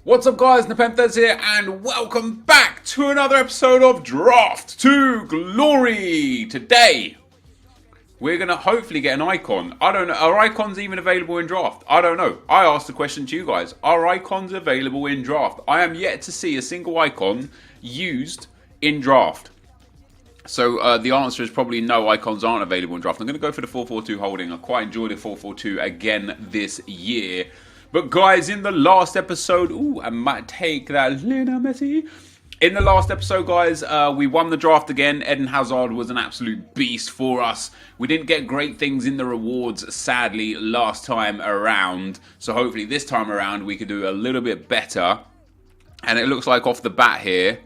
What's up guys, NepentheZ here and welcome back to another episode of Draft to Glory. Today, we're going to hopefully get an icon. I don't know, are icons even available in Draft? I don't know. I asked the question to you guys, are icons available in Draft? I am yet to see a single icon used in Draft. So the answer is probably no, icons aren't available in Draft. I'm going to go for the 4-4-2 holding. I quite enjoyed the 4-4-2 again this year. But guys, in the last episode, I might take that Lionel Messi. In the last episode, guys, we won the draft again. Eden Hazard was an absolute beast for us. We didn't get great things in the rewards, sadly, last time around. So hopefully this time around we could do a little bit better. And it looks like off the bat here,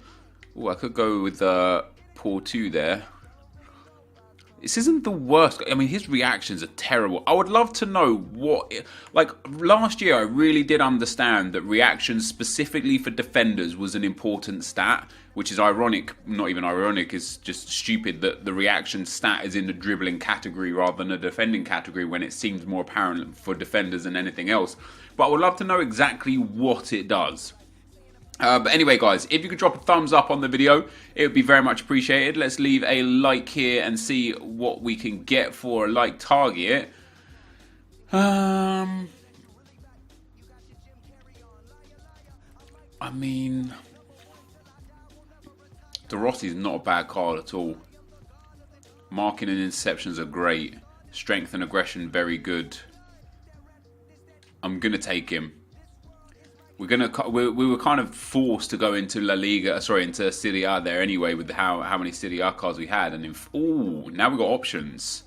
I could go with Paul 2 there. This isn't the worst. I mean, his reactions are terrible. I would love to know what... Like, last year I really did understand that reactions specifically for defenders was an important stat, which is ironic. Not even ironic, it's just stupid that the reaction stat is in the dribbling category rather than the defending category when it seems more apparent for defenders than anything else. But I would love to know exactly what it does. But anyway, guys, if you could drop a thumbs up on the video, it would be very much appreciated. Let's leave a like here and see what we can get for a like target. I mean, De Rossi's not a bad card at all. Marking and interceptions are great. Strength and aggression, very good. I'm going to take him. We were kind of forced to go into into Serie A there anyway with how many Serie A cards we had, and now we've got options.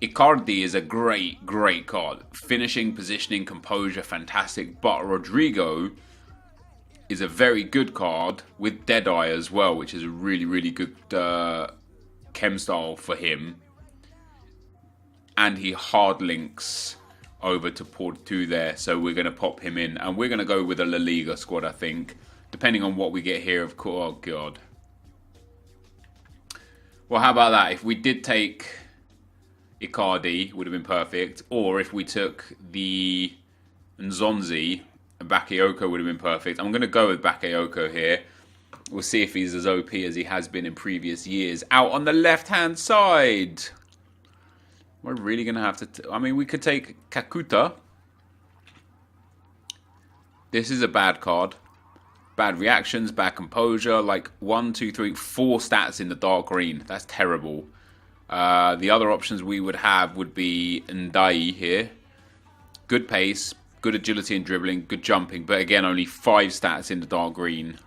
Icardi is a great card. Finishing, positioning, composure, fantastic. But Rodrigo is a very good card with Deadeye as well, which is a really good chem style for him. And he hard links over to Port 2 there, so we're going to pop him in, and we're going to go with a La Liga squad, I think, depending on what we get here, of course. Oh god. Well, how about that? If we did take Icardi, would have been perfect, or if we took the Nzonzi, Bakayoko would have been perfect. I'm going to go with Bakayoko here. We'll see if he's as OP as he has been in previous years. Out on the left-hand side, we're really going to have to... I mean, we could take Kakuta. This is a bad card. Bad reactions, bad composure. Like 1, 2, 3, 4 stats in the dark green. That's terrible. The other options we would have would be Ndai here. Good pace, good agility and dribbling, good jumping. But again, only 5 stats in the dark green.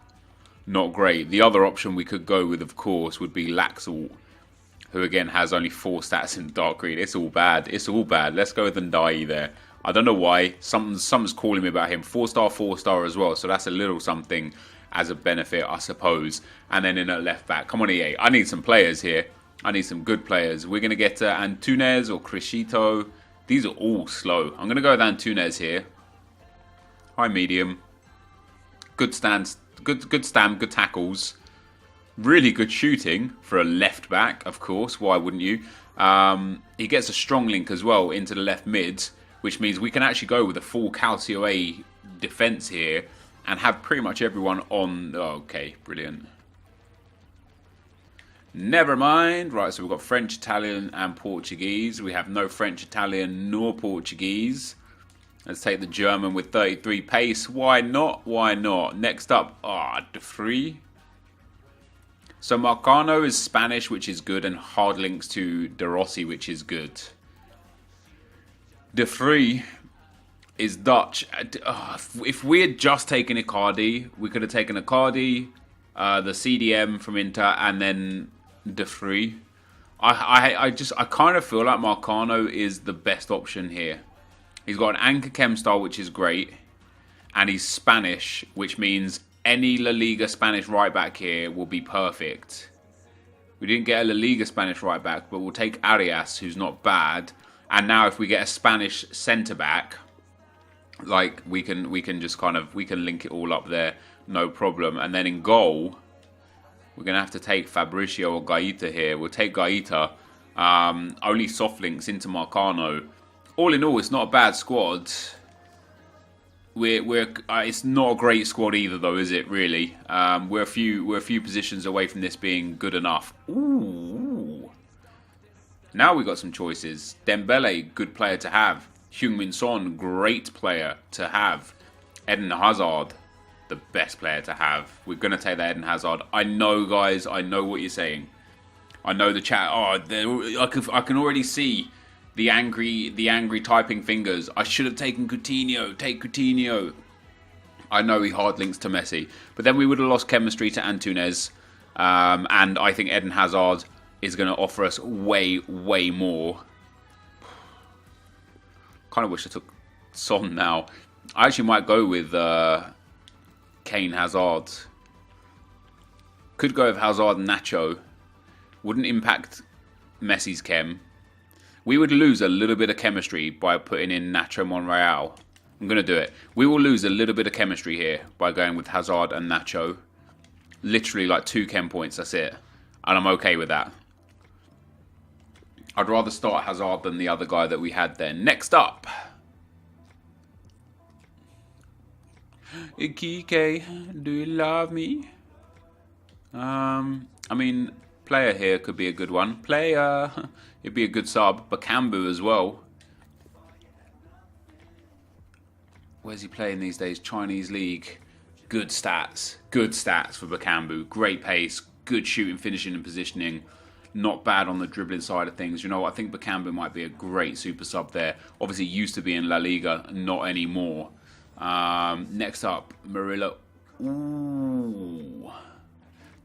Not great. The other option we could go with, of course, would be Laxalt, who again has only 4 stats in the dark green. It's all bad. It's all bad. Let's go with Ndai there. I don't know why. Something's calling me about him. 4-star, 4-star as well. So that's a little something as a benefit, I suppose. And then in a left back. Come on, EA. I need some players here. I need some good players. We're going to get Antunes or Criscito. These are all slow. I'm going to go with Antunes here. High medium. Good stance. Good stand. Good tackles. Really good shooting for a left back, of course. Why wouldn't you? He gets a strong link as well into the left mid, which means we can actually go with a full Calcio A defence here and have pretty much everyone on. Oh, okay, brilliant. Never mind. Right, so we've got French, Italian, and Portuguese. We have no French, Italian, nor Portuguese. Let's take the German with 33 pace. Why not? Why not? Next up, De Vrij. So Marcano is Spanish, which is good, and hard links to De Rossi, which is good. De Vrij is Dutch. If we had just taken Icardi, we could have taken Icardi, the CDM from Inter, and then De Vrij. I kind of feel like Marcano is the best option here. He's got an anchor chem style, which is great, and he's Spanish, which means any La Liga Spanish right back here will be perfect. We didn't get a La Liga Spanish right back, but we'll take Arias, who's not bad. And now if we get a Spanish centre back, like we can just kind of link it all up there, no problem. And then in goal, we're gonna have to take Fabricio or Gaeta here. We'll take Gaeta. Only soft links into Marcano. All in all, it's not a bad squad. it's not a great squad either, though, is it? Really, we're a few positions away from this being good enough. Ooh. Now we got some choices. Dembele, good player to have. Heung-min Son, great player to have. Eden Hazard, the best player to have. We're going to take that Eden Hazard. I know, guys. I know what you're saying. I know the chat. Oh, I can already see the angry typing fingers. I should have taken Coutinho. Take Coutinho. I know he hard links to Messi. But then we would have lost chemistry to Antunes. And I think Eden Hazard is going to offer us way, way more. Kind of wish I took Son now. I actually might go with Kane Hazard. Could go with Hazard and Nacho. Wouldn't impact Messi's chem. We would lose a little bit of chemistry by putting in Nacho Monreal. I'm going to do it. We will lose a little bit of chemistry here by going with Hazard and Nacho. Literally like 2 chem points, that's it. And I'm okay with that. I'd rather start Hazard than the other guy that we had then. Next up. Ikike, do you love me? I mean, player here could be a good one. Player, it'd be a good sub. Bakambu as well. Where's he playing these days? Chinese League. Good stats. Good stats for Bakambu. Great pace. Good shooting, finishing and positioning. Not bad on the dribbling side of things. You know, I think Bakambu might be a great super sub there. Obviously used to be in La Liga, not anymore. Next up, Murillo. Ooh.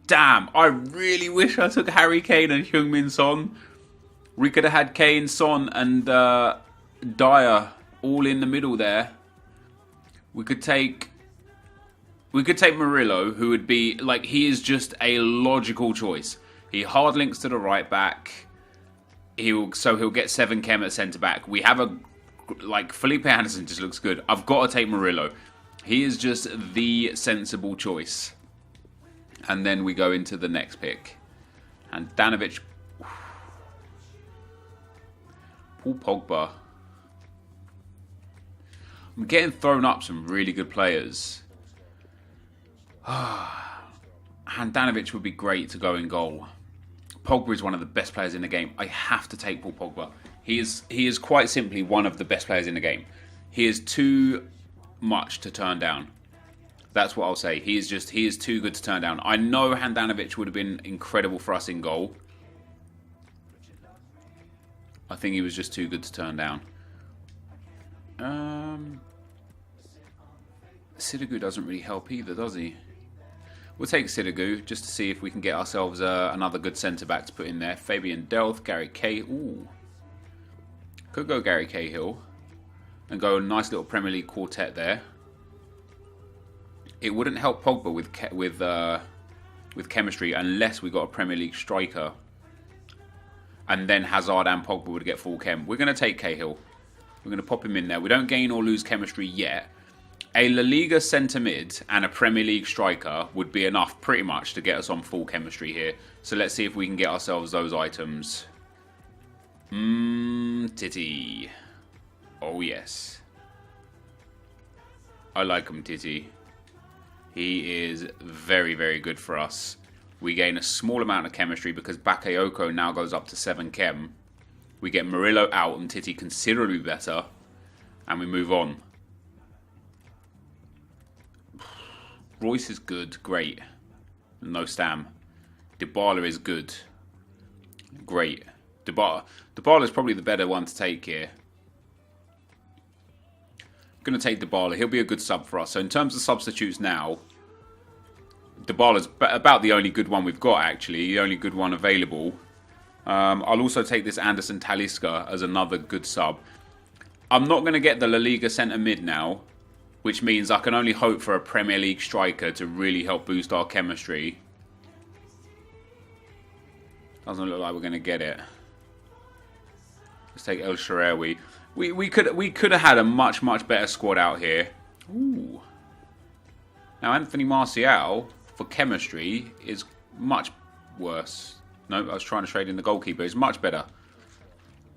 Damn, I really wish I took Harry Kane and Heung-min Son. We could have had Kane, Son and Dyer all in the middle there. We could take Murillo, who would be, like, he is just a logical choice. He hard links to the right back. He'll get 7 chem at centre back. We have Felipe Anderson just looks good. I've got to take Murillo. He is just the sensible choice. And then we go into the next pick. And Danovic. Paul Pogba. I'm getting thrown up some really good players. Handanovic would be great to go in goal. Pogba is one of the best players in the game. I have to take Paul Pogba. He is quite simply one of the best players in the game. He is too much to turn down. That's what I'll say. He is too good to turn down. I know Handanovic would have been incredible for us in goal. I think he was just too good to turn down. Sidigu doesn't really help either, does he? We'll take Sidigu just to see if we can get ourselves another good centre-back to put in there. Fabian Delph, Gary Cahill. Ooh. Could go Gary Cahill. And go a nice little Premier League quartet there. It wouldn't help Pogba with chemistry unless we got a Premier League striker. And then Hazard and Pogba would get full chem. We're going to take Cahill. We're going to pop him in there. We don't gain or lose chemistry yet. A La Liga centre mid and a Premier League striker would be enough pretty much to get us on full chemistry here. So let's see if we can get ourselves those items. Titty. Oh yes. I like him, Titty. He is very, very good for us. We gain a small amount of chemistry because Bakayoko now goes up to 7 chem. We get Murillo out and Titty considerably better. And we move on. Royce is good. Great. No Stam. Dybala is good. Great. Dybala is probably the better one to take here. I'm going to take Dybala. He'll be a good sub for us. So in terms of substitutes now, Dybala's about the only good one we've got, actually. The only good one available. I'll also take this Anderson Talisca as another good sub. I'm not going to get the La Liga centre mid now, which means I can only hope for a Premier League striker to really help boost our chemistry. Doesn't look like we're going to get it. Let's take El Shaarawy. We could have had a much better squad out here. Ooh. Now Anthony Martial for chemistry is much worse. No, I was trying to trade in the goalkeeper. It's much better.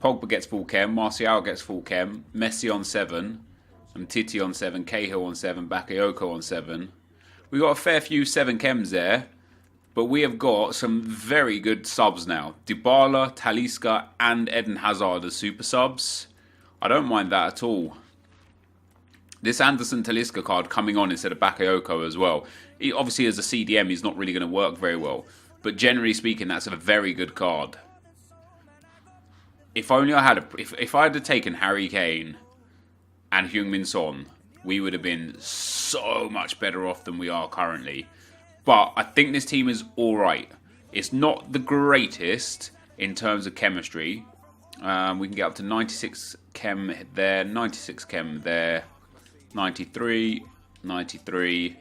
Pogba gets full chem. Martial gets full chem. Messi on 7. Titi on 7, Cahill on 7, Bakayoko on 7. We got a fair few 7 chems there, but we have got some very good subs now. Dybala, Talisca, and Eden Hazard as super subs. I don't mind that at all. This Anderson Talisca card coming on instead of Bakayoko as well. He, obviously, as a CDM, he's not really going to work very well. But generally speaking, that's a very good card. If only I had if I had taken Harry Kane and Heung-min Son, we would have been so much better off than we are currently. But I think this team is alright. It's not the greatest in terms of chemistry. We can get up to 96 chem there, 96 chem there, 93, 93,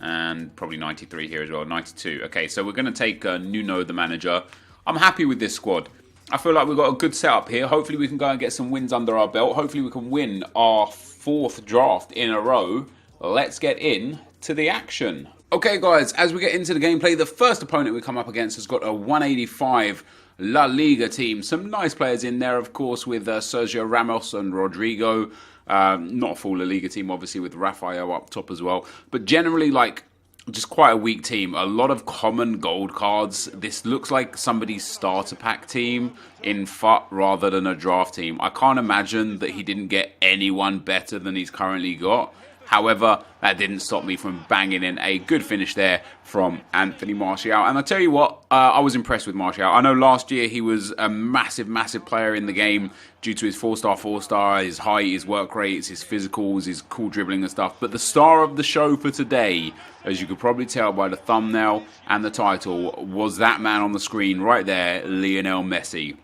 and probably 93 here as well, 92. Okay, so we're going to take Nuno, the manager. I'm happy with this squad. I feel like we've got a good setup here. Hopefully we can go and get some wins under our belt. Hopefully we can win our 4th draft in a row. Let's get into the action. Okay guys, as we get into the gameplay, the first opponent we come up against has got a 185 La Liga team. Some nice players in there, of course, with Sergio Ramos and Rodrigo. Not a full La Liga team, obviously, with Rafael up top as well. But generally, like, just quite a weak team. A lot of common gold cards. This looks like somebody's starter pack team in FUT rather than a draft team. I can't imagine that he didn't get anyone better than he's currently got. However, that didn't stop me from banging in a good finish there from Anthony Martial. And I tell you what, I was impressed with Martial. I know last year he was a massive, massive player in the game due to his 4-star, his height, his work rates, his physicals, his cool dribbling and stuff. But the star of the show for today, as you could probably tell by the thumbnail and the title, was that man on the screen right there, Lionel Messi.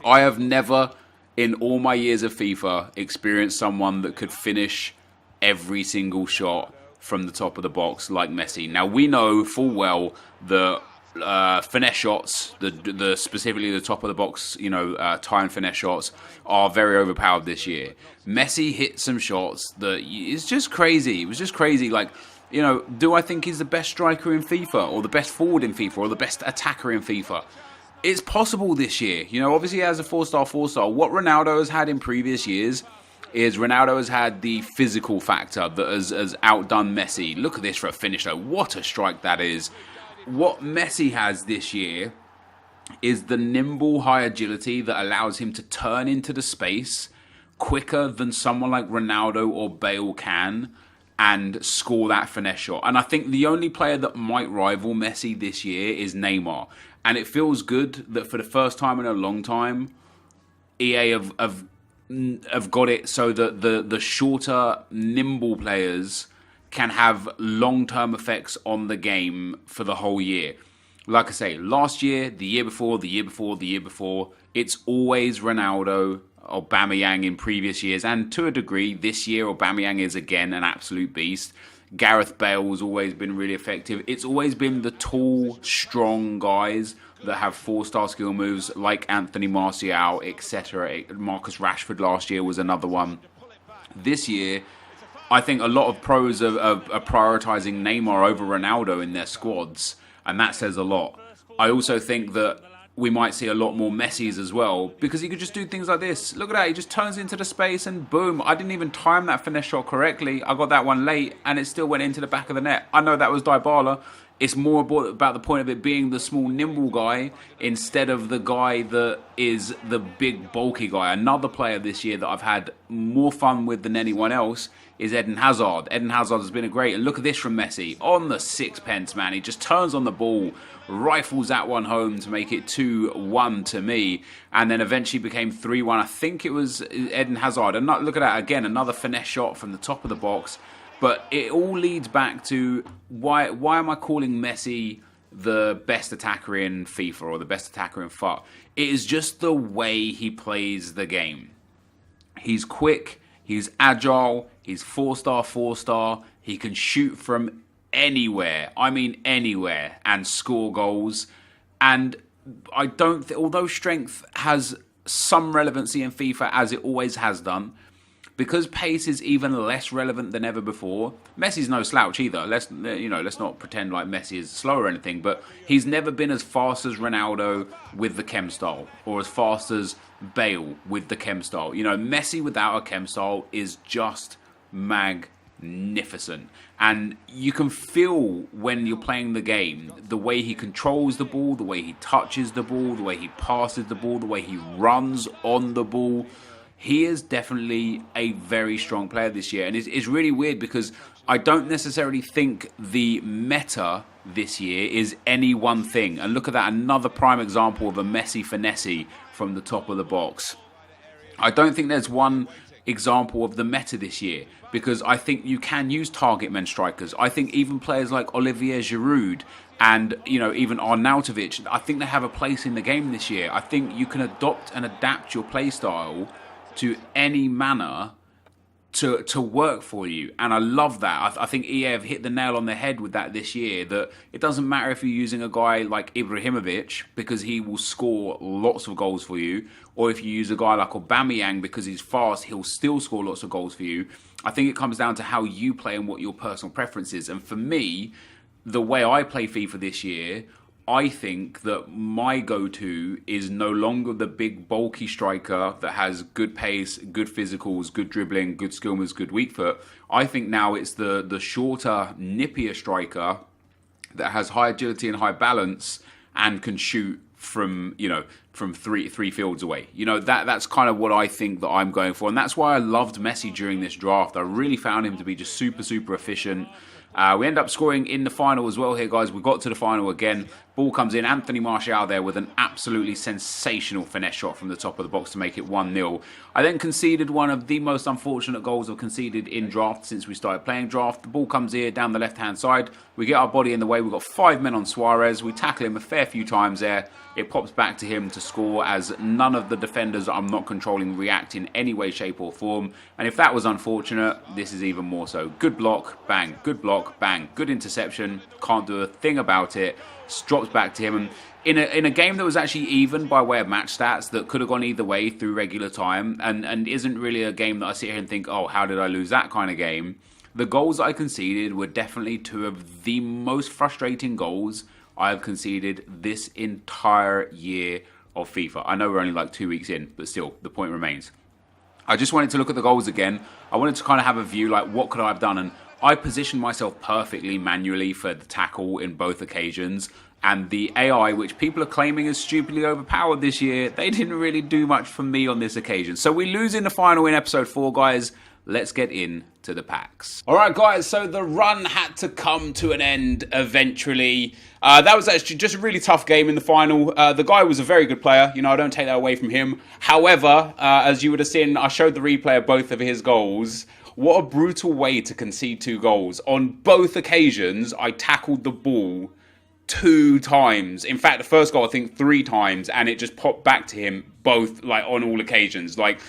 I have never, in all my years of FIFA, experienced someone that could finish every single shot from the top of the box like Messi. Now we know full well the finesse shots, the specifically the top of the box, tie and finesse shots are very overpowered this year. Messi hit some shots that it's just crazy. It was just crazy. Like, do I think he's the best striker in FIFA or the best forward in FIFA or the best attacker in FIFA? It's possible this year. Obviously he has a 4-star. What Ronaldo has had in previous years is Ronaldo has had the physical factor that has outdone Messi. Look at this for a finish though. What a strike that is. What Messi has this year is the nimble high agility that allows him to turn into the space quicker than someone like Ronaldo or Bale can and score that finesse shot. And I think the only player that might rival Messi this year is Neymar. And it feels good that for the first time in a long time, EA have got it so that the shorter, nimble players can have long-term effects on the game for the whole year. Like I say, last year, the year before, it's always Ronaldo, Aubameyang in previous years, and to a degree, this year, Aubameyang is again an absolute beast. Gareth Bale has always been really effective. It's always been the tall, strong guys that have 4-star skill moves like Anthony Martial, etc. Marcus Rashford last year was another one. This year, I think a lot of pros are prioritising Neymar over Ronaldo in their squads, and that says a lot. I also think that we might see a lot more Messis as well, because he could just do things like this. Look at that, he just turns into the space and boom. I didn't even time that finesse shot correctly. I got that one late and it still went into the back of the net. I know that was Dybala. It's more about the point of it being the small, nimble guy instead of the guy that is the big, bulky guy. Another player this year that I've had more fun with than anyone else is Eden Hazard. Eden Hazard has been a great... And look at this from Messi. On the sixpence, man. He just turns on the ball, rifles that one home to make it 2-1 to me, and then eventually became 3-1. I think it was Eden Hazard. And look at that again, another finesse shot from the top of the box. But it all leads back to why am I calling Messi the best attacker in FIFA or the best attacker in FUT? It is just the way he plays the game. He's quick, he's agile, he's 4-star. He can shoot from anywhere, I mean anywhere, and score goals. And I don't although strength has some relevancy in FIFA, as it always has done, because pace is even less relevant than ever before. Messi's no slouch either. Let's not pretend like Messi is slow or anything, but he's never been as fast as Ronaldo with the chem style, or as fast as Bale with the chem style. Messi without a chem style is just magnificent. And you can feel when you're playing the game, the way he controls the ball, the way he touches the ball, the way he passes the ball, the way he runs on the ball. He is definitely a very strong player this year. And it's really weird because I don't necessarily think the meta this year is any one thing. And look at that, another prime example of a Messi finesse from the top of the box. I don't think there's one example of the meta this year, because I think you can use target men strikers. I think even players like Olivier Giroud and even Arnautovic, I think they have a place in the game this year. I think you can adopt and adapt your play style to any manner to work for you, and I love that. I think EA have hit the nail on the head with that this year, that it doesn't matter if you're using a guy like Ibrahimovic because he will score lots of goals for you, or if you use a guy like Aubameyang because he's fast, he'll still score lots of goals for you. I think it comes down to how you play and what your personal preference is. And for me, the way I play FIFA this year, I think that my go-to is no longer the big bulky striker that has good pace, good physicals, good dribbling, good skill moves, good weak foot. I think now it's the shorter, nippier striker that has high agility and high balance and can shoot from three fields away. That's kind of what I think that I'm going for. And that's why I loved Messi during this draft. I really found him to be just super, super efficient. We end up scoring in the final as well here, guys. We got to the final again. Ball comes in. Anthony Martial there with an absolutely sensational finesse shot from the top of the box to make it 1-0. I then conceded one of the most unfortunate goals I've conceded in draft since we started playing draft. The ball comes here down the left-hand side. We get our body in the way. We've got 5 men on Suarez. We tackle him a fair few times there. It pops back to him to score, as none of the defenders I'm not controlling react in any way, shape or form. And if that was unfortunate, this is even more so. Good block, bang. Good block, bang. Good interception. Can't do a thing about it. Drops back to him. And in a game that was actually even by way of match stats, that could have gone either way through regular time, and isn't really a game that I sit here and think, oh, how did I lose that kind of game? The goals that I conceded were definitely two of the most frustrating goals I have conceded this entire year of FIFA. I know we're only like 2 weeks in, but still, the point remains. I just wanted to look at the goals again. I wanted to kind of have a view, like, what could I have done? And I positioned myself perfectly manually for the tackle in both occasions. And the AI, which people are claiming is stupidly overpowered this year, they didn't really do much for me on this occasion. So we lose in the final in episode 4, guys. Let's get into the packs. All right, guys, so the run had to come to an end eventually. That was actually just a really tough game in the final. The guy was a very good player. I don't take that away from him. However, as you would have seen, I showed the replay of both of his goals. What a brutal way to concede 2 goals. On both occasions, I tackled the ball 2 times. In fact, the first goal, I think 3 times, and it just popped back to him both, like, on all occasions. Like,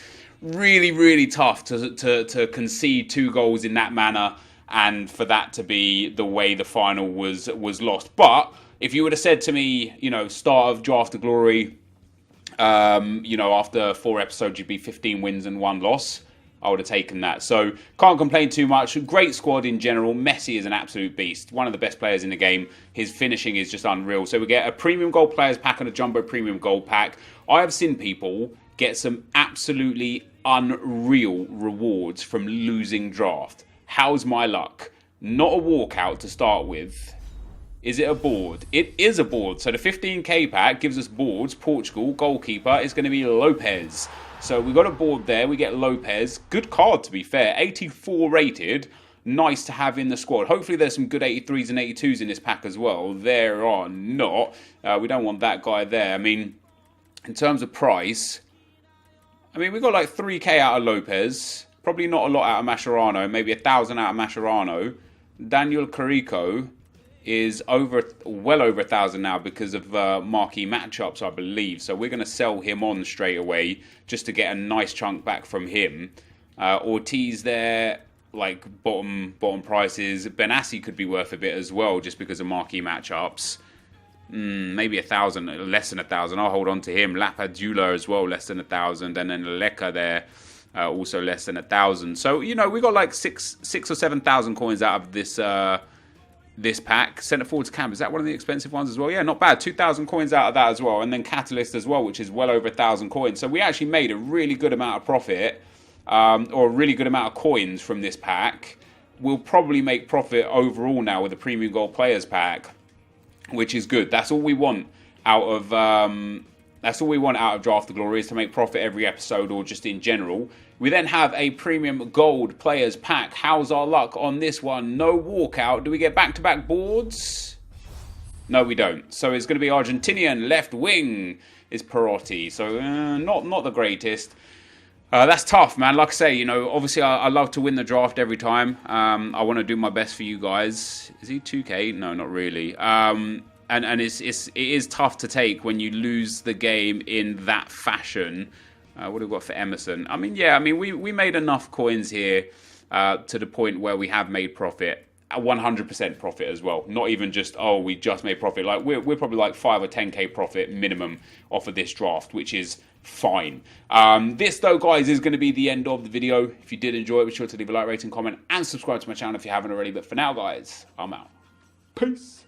really, really tough to concede 2 goals in that manner, and for that to be the way the final was lost. But if you would have said to me, start of Draft to Glory, after 4 episodes, you'd be 15 wins and 1 loss, I would have taken that. So can't complain too much. Great squad in general. Messi is an absolute beast. One of the best players in the game. His finishing is just unreal. So we get a premium gold players pack and a jumbo premium gold pack. I have seen people get some absolutely unreal rewards from losing draft. How's my luck? Not a walkout to start with. Is it a board? It is a board. So the 15k pack gives us boards. Portugal, goalkeeper is going to be Lopez. So we got a board there. We get Lopez. Good card, to be fair. 84 rated. Nice to have in the squad. Hopefully there's some good 83s and 82s in this pack as well. There are not. We don't want that guy there. I mean, in terms of price, we got like 3k out of Lopez. Probably not a lot out of Mascherano. Maybe 1,000 out of Mascherano. Daniel Carrico is well over 1,000 now because of marquee matchups, I believe. So we're going to sell him on straight away just to get a nice chunk back from him. Ortiz there, like bottom prices. Benassi could be worth a bit as well just because of marquee matchups. Maybe 1,000, less than 1,000. I'll hold on to him. Lapadula as well, less than 1,000. And then Leka there. also less than 1,000. So, you know, we got like six or 7,000 coins out of this this pack. Centre forwards camp, is that one of the expensive ones as well? Yeah, not bad. 2,000 coins out of that as well. And then Catalyst as well, which is well over 1,000 coins. So we actually made a really good amount of profit, or a really good amount of coins from this pack. We'll probably make profit overall now with the Premium Gold Players pack, which is good. That's all we want out of Draft the Glory, is to make profit every episode or just in general. We then have a Premium Gold Players pack. How's our luck on this one? No walkout. Do we get back-to-back boards? No, we don't. So it's going to be Argentinian left wing is Perotti. So not the greatest. That's tough, man. Like I say, you know, obviously I love to win the draft every time. I want to do my best for you guys. Is he 2K? No, not really. And it is tough to take when you lose the game in that fashion. What have we got for Emerson? I mean, yeah, we made enough coins here to the point where we have made profit. 100% profit as well. Not even just, oh, we just made profit. Like we're probably like 5 or 10k profit minimum off of this draft, which is fine. This though, guys, is going to be the end of the video. If you did enjoy it, be sure to leave a like, rating, comment, and subscribe to my channel if you haven't already. But for now, guys, I'm out. Peace.